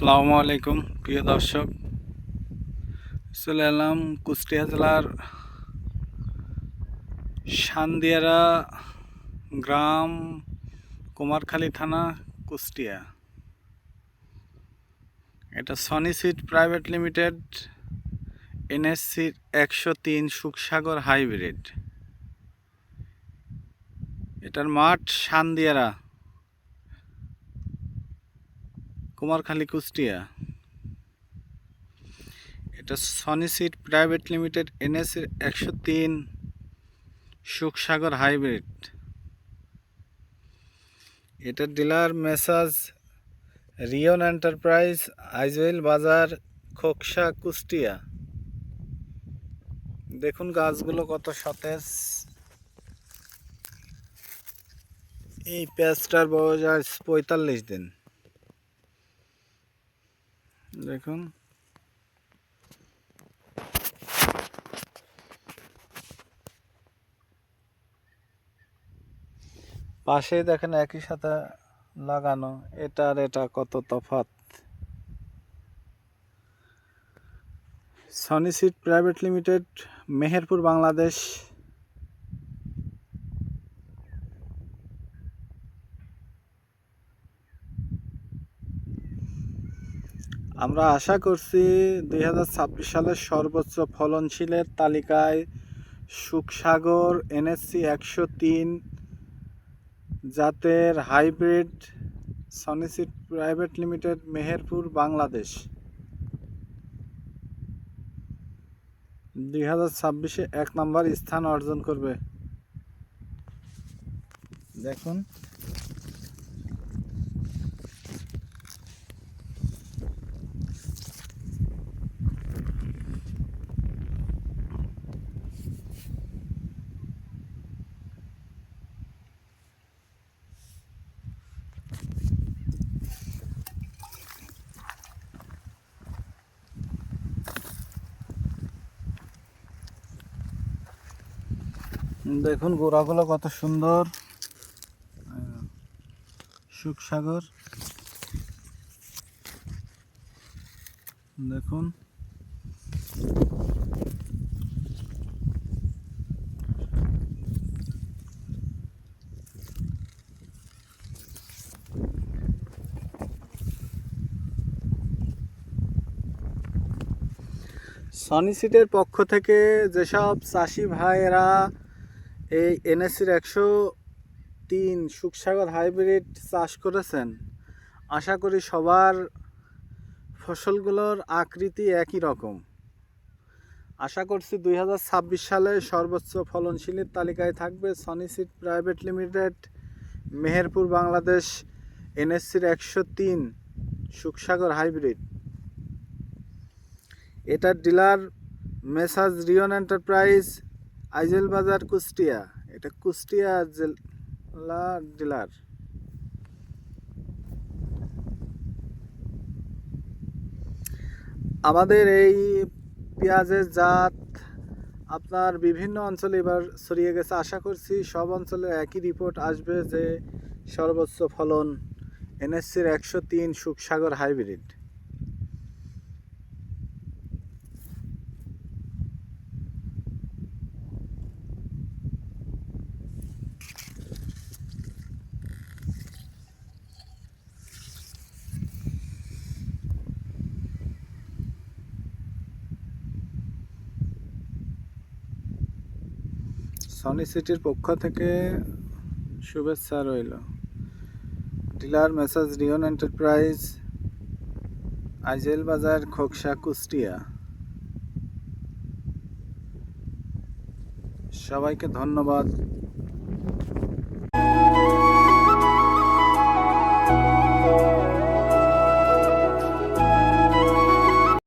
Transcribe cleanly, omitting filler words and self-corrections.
আসসালামু আলাইকুম প্রিয় দর্শক, চলে এলাম কুষ্টিয়া জেলার সান্দিয়ারা গ্রাম, কুমারখালী থানা, কুষ্টিয়া। এটা Sony seed private limited, NSC 103 Sukhsagar hybrid. এটার মাঠ সান্দিয়ারা, কুমারখালী, কুষ্টিয়া। এটা Sony seed private limited, NSC 103 Sukhsagar hybrid. এটার ডিলার মেসাজ রিয়ন এন্টারপ্রাইজ, আইজওয়েল বাজার, খোকসা, কুষ্টিয়া। দেখুন গাছগুলো কত সতেজ। এই পেঁয়াজটার বয়স আজ 45 দিন। দেখুন পাশেই দেখেন একই সাথে লাগানো, এটা আর এটা কত তফাৎ। Sony seed private limited, Meherpur, Bangladesh. আমরা আশা করছি 2026 সালের সর্বোচ্চ ফলনশীলের তালিকায় সুখসাগর NSC 103 জাতের hybrid Sony seed private limited, Meherpur, Bangladesh 2026-এ 1 নম্বর স্থান অর্জন করবে। দেখুন দেখুন গোড়াগুলো কত সুন্দর। সুখসাগর দেখুন, সনি সিডের পক্ষ থেকে যেসব চাষি ভাইয়েরা এই NSC 103 সুখসাগর হাইব্রিড চাষ করেছেন, আশা করি সবার ফসলগুলোর আকৃতি একই রকম। আশা করছি 2026 সালে সর্বোচ্চ ফলনশীলের তালিকায় থাকবে Sony seed private limited, Meherpur, Bangladesh NSC 103 Sukhsagar hybrid. এটার ডিলার মেসাজ রিয়ন এন্টারপ্রাইজ, আইজেল বাজার, কুষ্টিয়া। এটা কুষ্টিয়া জেলা ডিলার। আমাদের এই পেঁয়াজের জাত আপনার বিভিন্ন অঞ্চলে এবার ছড়িয়ে গেছে। আশা করছি সব অঞ্চলে একই রিপোর্ট আসবে যে সর্বোচ্চ ফলন NSC 103 সুখসাগর হাইব্রিড। সনি সিটির পক্ষ থেকে শুভেচ্ছা রইল। ডিলার মেসাজ রিয়ন এন্টারপ্রাইজ, আইজেল বাজার, খোকসা, কুষ্টিয়া। সবাইকে ধন্যবাদ।